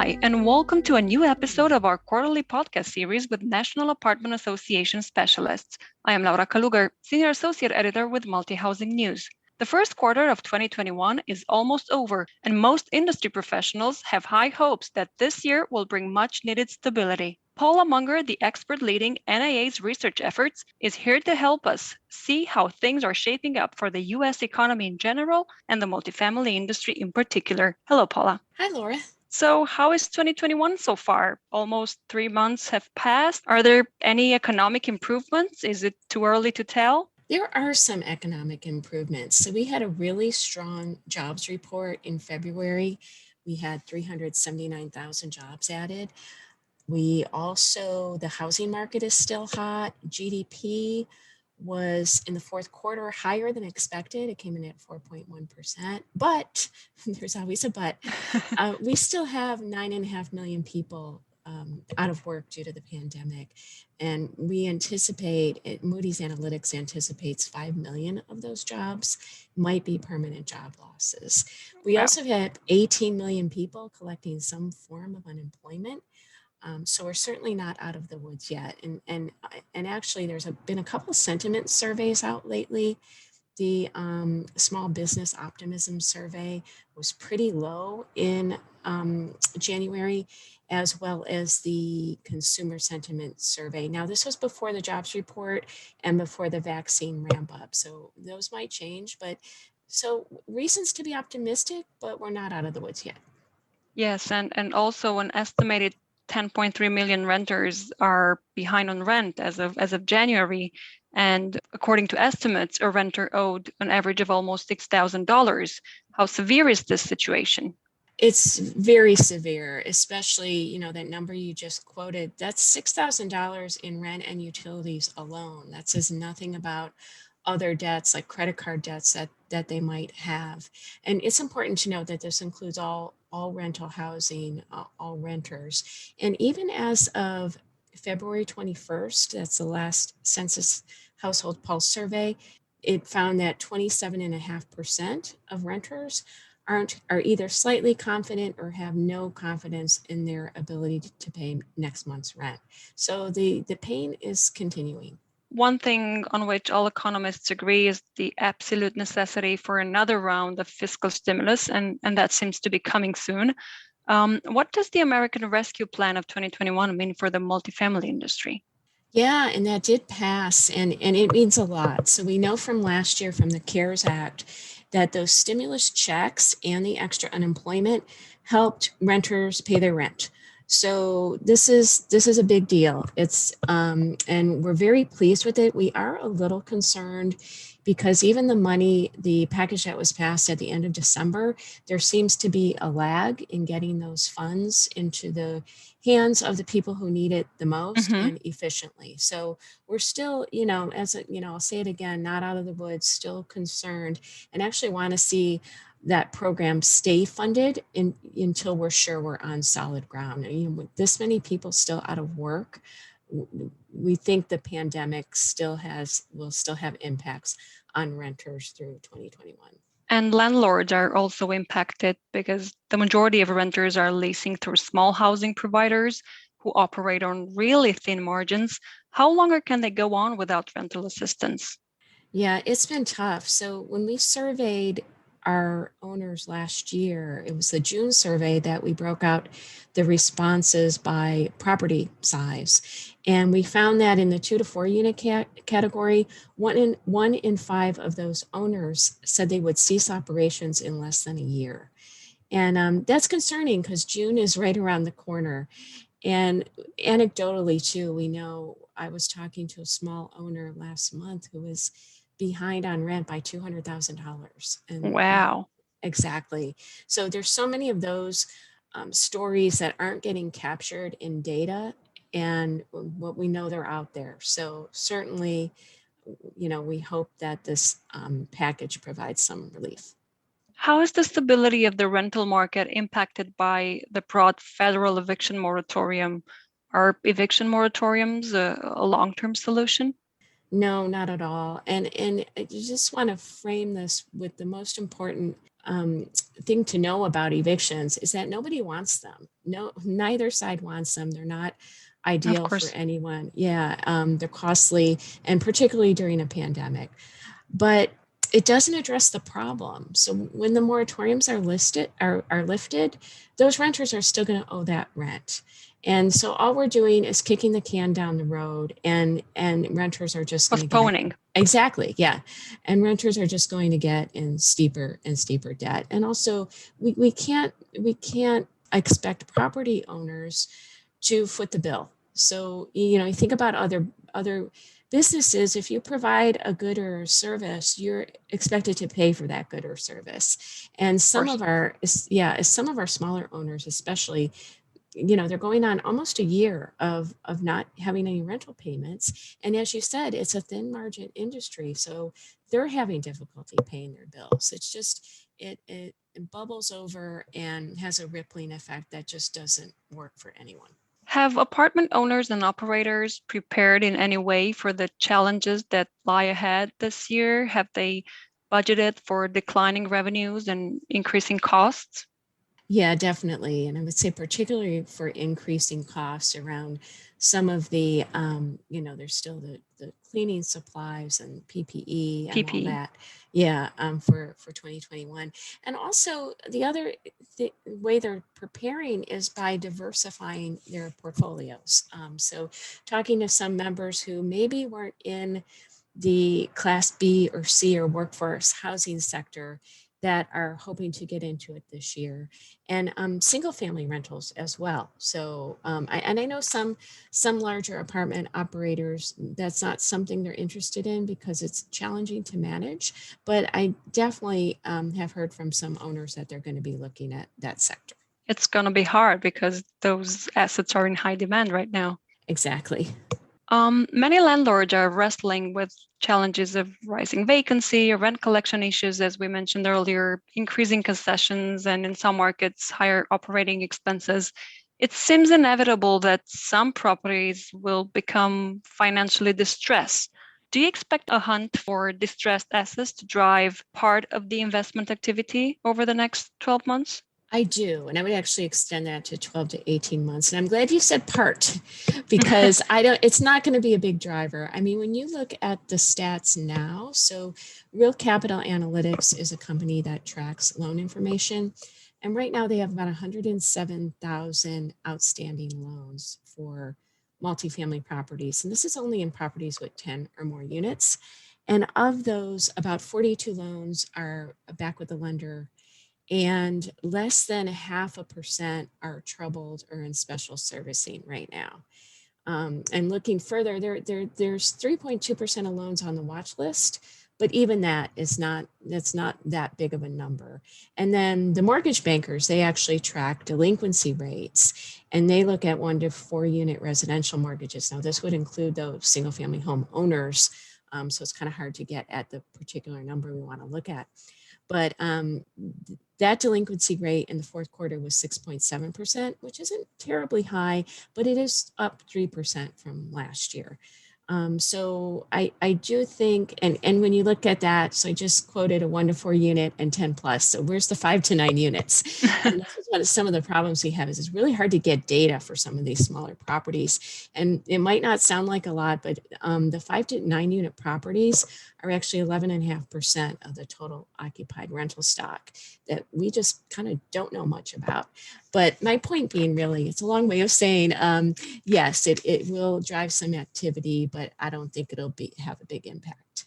Hi, and welcome to a new episode of our quarterly podcast series with National Apartment Association specialists. I am Laura Calugar, Senior Associate Editor with Multi-Housing News. The first quarter of 2021 is almost over, and most industry professionals have high hopes that this year will bring much needed stability. Paula Munger, the expert leading NIA's research efforts, is here to help us see how things are shaping up for the U.S. economy in general and the multifamily industry in particular. Hello, Paula. Hi, Laura. So, how is 2021 so far? Almost 3 months have passed. Are there any economic improvements? Is it too early to tell? There are some economic improvements. So, we had a really strong jobs report in February. We had 379,000 jobs added. The housing market is still hot. GDP was in the fourth quarter higher than expected. It came in at 4.1%. But there's always a but. We still have 9.5 million people out of work due to the pandemic. And Moody's Analytics anticipates 5 million of those jobs might be permanent job losses. We Wow. also have 18 million people collecting some form of unemployment. So we're certainly not out of the woods yet. And actually, there's been a couple of sentiment surveys out lately. The Small Business Optimism Survey was pretty low in January, as well as the Consumer Sentiment Survey. Now, this was before the jobs report and before the vaccine ramp up. So those might change, so reasons to be optimistic, but we're not out of the woods yet. Yes, and also an estimated 10.3 million renters are behind on rent as of January. And according to estimates, a renter owed an average of almost $6,000. How severe is this situation? It's very severe, especially, that number you just quoted. That's $6,000 in rent and utilities alone. That says nothing about other debts like credit card debts that they might have. And it's important to note that this includes all rental housing, all renters. And even as of February 21st, that's the last Census Household Pulse survey, it found that 27.5% of renters are either slightly confident or have no confidence in their ability to pay next month's rent. So the pain is continuing. One thing on which all economists agree is the absolute necessity for another round of fiscal stimulus, and that seems to be coming soon. What does the American Rescue Plan of 2021 mean for the multifamily industry? Yeah, and that did pass, and it means a lot. So we know from last year from the CARES Act that those stimulus checks and the extra unemployment helped renters pay their rent. So this is a big deal. It's and we're very pleased with it. We are a little concerned because even the package that was passed at the end of December, there seems to be a lag in getting those funds into the hands of the people who need it the most and efficiently. So we're still, I'll say it again, not out of the woods, still concerned, and actually want to see that program stay funded until we're sure we're on solid ground. With this many people still out of work, we think the pandemic will still have impacts on renters through 2021. And landlords are also impacted because the majority of renters are leasing through small housing providers who operate on really thin margins. How longer can they go on without rental assistance? Yeah, it's been tough. So when we surveyed our owners last year, it was the June survey that we broke out the responses by property size. And we found that in the 2 to 4 unit category, one in 5 of those owners said they would cease operations in less than a year. And that's concerning because June is right around the corner. And anecdotally, too, we know I was talking to a small owner last month who was behind on rent by $200,000. And Wow. exactly. So there's so many of those stories that aren't getting captured in data, and what we know they're out there. So certainly, we hope that this package provides some relief. How is the stability of the rental market impacted by the broad federal eviction moratorium? Are eviction moratoriums a long-term solution? No, not at all. And I just want to frame this with the most important thing to know about evictions is that nobody wants them. No, neither side wants them. They're not Of ideal for course. anyone. Yeah, they're costly, and particularly during a pandemic. But it doesn't address the problem. So when the moratoriums are lifted, those renters are still going to owe that rent. And so all we're doing is kicking the can down the road, and renters are just going to get Postponing. exactly, yeah. And renters are just going to get in steeper and steeper debt. And also we can't expect property owners to foot the bill. So, you think about other businesses. If you provide a good or a service, you're expected to pay for that good or service. And Of course. some of our smaller owners, especially, they're going on almost a year of not having any rental payments. And as you said, it's a thin margin industry, so they're having difficulty paying their bills. It's just it bubbles over and has a rippling effect that just doesn't work for anyone. Have apartment owners and operators prepared in any way for the challenges that lie ahead this year? Have they budgeted for declining revenues and increasing costs? Yeah, definitely. And I would say particularly for increasing costs around some of there's still the cleaning supplies and PPE and all PPE. that. Yeah, for 2021. And also the other way they're preparing is by diversifying their portfolios. So talking to some members who maybe weren't in the Class B or C or workforce housing sector that are hoping to get into it this year, and single family rentals as well. So I know some larger apartment operators, that's not something they're interested in because it's challenging to manage. But I definitely have heard from some owners that they're going to be looking at that sector. It's going to be hard because those assets are in high demand right now. Exactly. Many landlords are wrestling with challenges of rising vacancy, rent collection issues, as we mentioned earlier, increasing concessions, and in some markets, higher operating expenses. It seems inevitable that some properties will become financially distressed. Do you expect a hunt for distressed assets to drive part of the investment activity over the next 12 months? I do, and I would actually extend that to 12 to 18 months. And I'm glad you said part because it's not going to be a big driver. I mean, when you look at the stats now, so Real Capital Analytics is a company that tracks loan information. And right now they have about 107,000 outstanding loans for multifamily properties. And this is only in properties with 10 or more units. And of those, about 42 loans are back with the lender, and less than 0.5% are troubled or in special servicing right now. And looking further, there's 3.2% of loans on the watch list, but even that's not that big of a number. And then the mortgage bankers, they actually track delinquency rates, and they look at 1 to 4 unit residential mortgages. Now, this would include those single family home owners, so it's kind of hard to get at the particular number we want to look at. But that delinquency rate in the fourth quarter was 6.7%, which isn't terribly high, but it is up 3% from last year. So I do think, and when you look at that, so I just quoted a 1 to 4 unit and 10 plus. So where's the 5 to 9 units? And this is some of the problems we have is it's really hard to get data for some of these smaller properties. And it might not sound like a lot, but the 5 to 9 unit properties are actually 11.5% of the total occupied rental stock that we just kind of don't know much about. But my point being, really, it's a long way of saying, yes, it will drive some activity, but I don't think it'll have a big impact.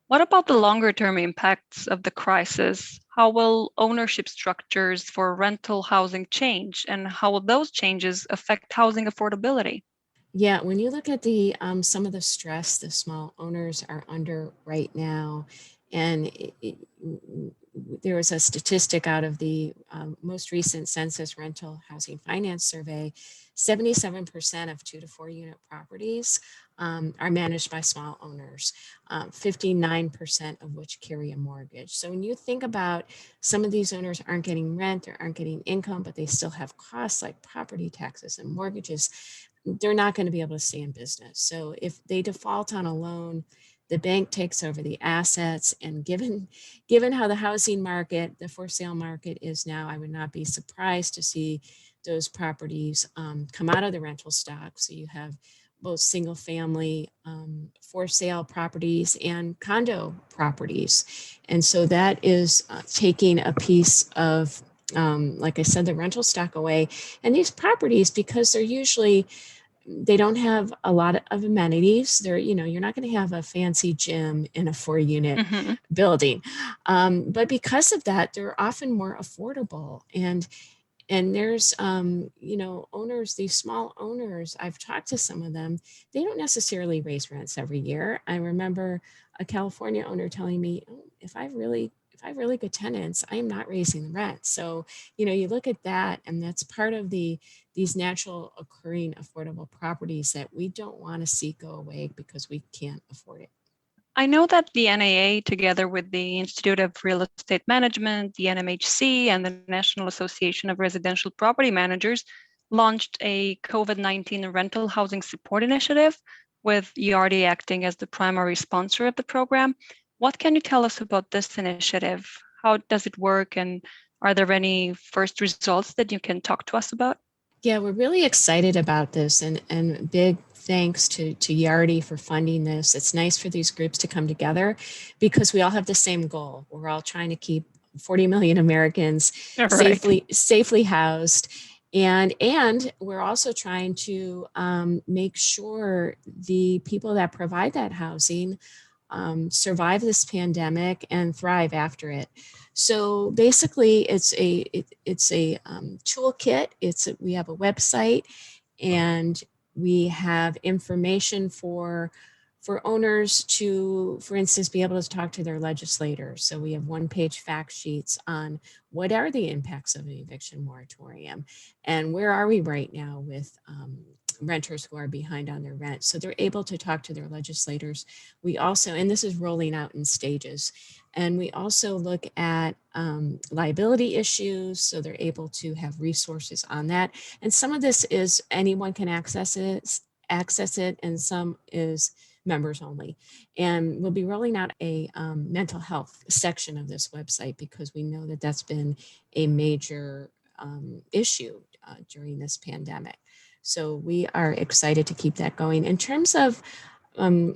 What about the longer term impacts of the crisis? How will ownership structures for rental housing change, and how will those changes affect housing affordability? Yeah, when you look at the some of the stress the small owners are under right now, and there was a statistic out of the most recent census rental housing finance survey, 77% of 2 to 4 unit properties are managed by small owners, 59% of which carry a mortgage. So when you think about some of these owners aren't getting rent or aren't getting income, but they still have costs like property taxes and mortgages, they're not going to be able to stay in business. So if they default on a loan, the bank takes over the assets. And given how the housing market, the for sale market is now, I would not be surprised to see those properties come out of the rental stock. So you have both single family for sale properties and condo properties. And so that is taking a piece of, like I said, the rental stock away. And these properties, because they don't have a lot of amenities. You're not going to have a fancy gym in a 4-unit Mm-hmm. building. But because of that, they're often more affordable. And there's, owners, these small owners, I've talked to some of them, they don't necessarily raise rents every year. I remember a California owner telling me, oh, if I have really good tenants, I am not raising the rent. So, you look at that, and that's part of these natural occurring affordable properties that we don't want to see go away because we can't afford it. I know that the NAA, together with the Institute of Real Estate Management, the NMHC, and the National Association of Residential Property Managers, launched a COVID-19 rental housing support initiative, with Yardi acting as the primary sponsor of the program. What can you tell us about this initiative? How does it work? And are there any first results that you can talk to us about? Yeah, we're really excited about this, and big thanks to Yardi for funding this. It's nice for these groups to come together because we all have the same goal. We're all trying to keep 40 million Americans Right. safely housed. And we're also trying to make sure the people that provide that housing survive this pandemic and thrive after it. So basically, it's a toolkit. We have a website, and we have information for owners to, for instance, be able to talk to their legislators. So we have 1-page fact sheets on what are the impacts of an eviction moratorium, and where are we right now with renters who are behind on their rent. So they're able to talk to their legislators. We also, and this is rolling out in stages, and we also look at liability issues. So they're able to have resources on that. And some of this is anyone can access it, and some is members only. And we'll be rolling out a mental health section of this website because we know that that's been a major issue during this pandemic. So we are excited to keep that going. In terms of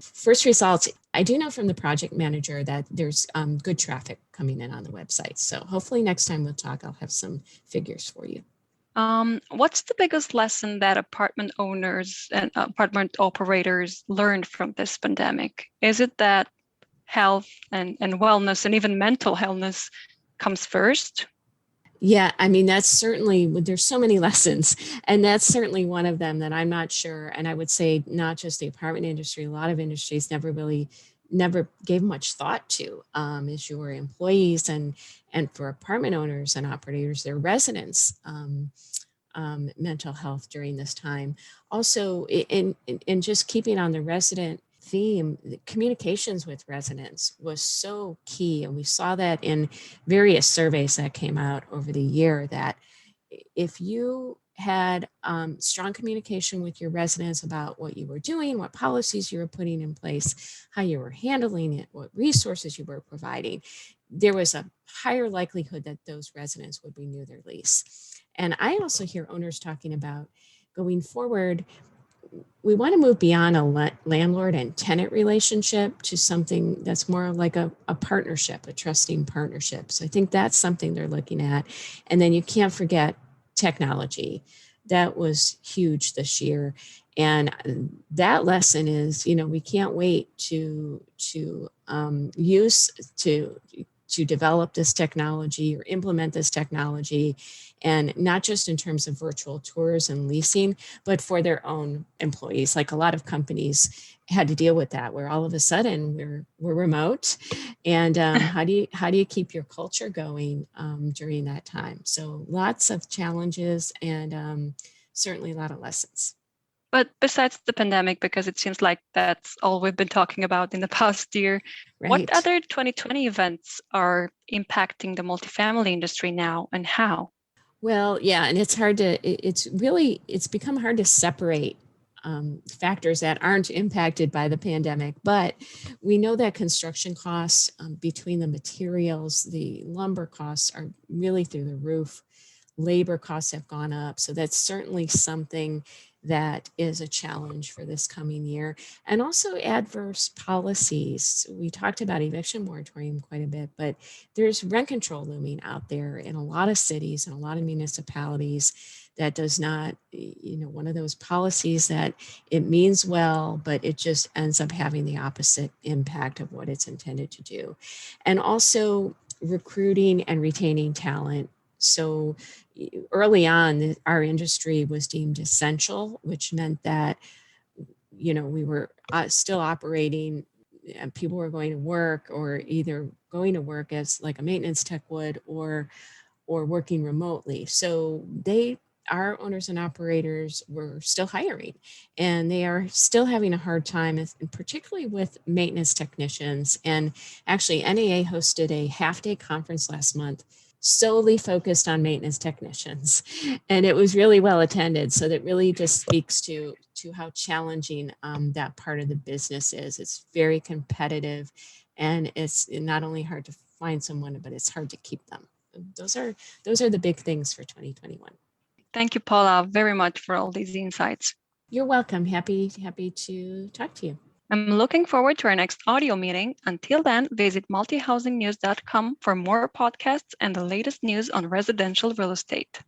first results, I do know from the project manager that there's good traffic coming in on the website. So hopefully next time we'll talk, I'll have some figures for you. What's the biggest lesson that apartment owners and apartment operators learned from this pandemic? Is it that health and wellness and even mental wellness comes first? Yeah, I mean, that's certainly, there's so many lessons, and that's certainly one of them that I'm not sure. And I would say not just the apartment industry, a lot of industries never gave much thought to is your employees and for apartment owners and operators, their residents. Mental health during this time. Also, in just keeping on the resident theme, the communications with residents was so key. And we saw that in various surveys that came out over the year, that if you had strong communication with your residents about what you were doing, what policies you were putting in place, how you were handling it, what resources you were providing, there was a higher likelihood that those residents would renew their lease. And I also hear owners talking about going forward, we want to move beyond a landlord and tenant relationship to something that's more like a partnership, a trusting partnership. So I think that's something they're looking at. And then you can't forget technology. That was huge this year. And that lesson is, we can't wait to develop this technology or implement this technology, and not just in terms of virtual tours and leasing, but for their own employees. Like a lot of companies had to deal with that, where all of a sudden we're remote, and how do you keep your culture going during that time? So lots of challenges, and certainly a lot of lessons. But besides the pandemic, because it seems like that's all we've been talking about in the past year, what Right. other 2020 events are impacting the multifamily industry now, and how? Well, yeah, and it's become hard to separate factors that aren't impacted by the pandemic. But we know that construction costs, between the materials, the lumber costs are really through the roof. Labor costs have gone up. So that's certainly something that is a challenge for this coming year. And also adverse policies. We talked about eviction moratorium quite a bit, but there's rent control looming out there in a lot of cities and a lot of municipalities that does not, one of those policies that it means well, but it just ends up having the opposite impact of what it's intended to do. And also recruiting and retaining talent. So early on, our industry was deemed essential, which meant that, we were still operating and people were going to work, or either going to work as like a maintenance tech would, or working remotely. So our owners and operators were still hiring, and they are still having a hard time, and particularly with maintenance technicians. And actually, NAA hosted a half-day conference last month solely focused on maintenance technicians, and it was really well attended. So that really just speaks to how challenging that part of the business is. It's very competitive, and it's not only hard to find someone, but it's hard to keep them. Those are the big things for 2021. Thank you, Paula, very much for all these insights. You're welcome. Happy to talk to you. I'm looking forward to our next audio meeting. Until then, visit multihousingnews.com for more podcasts and the latest news on residential real estate.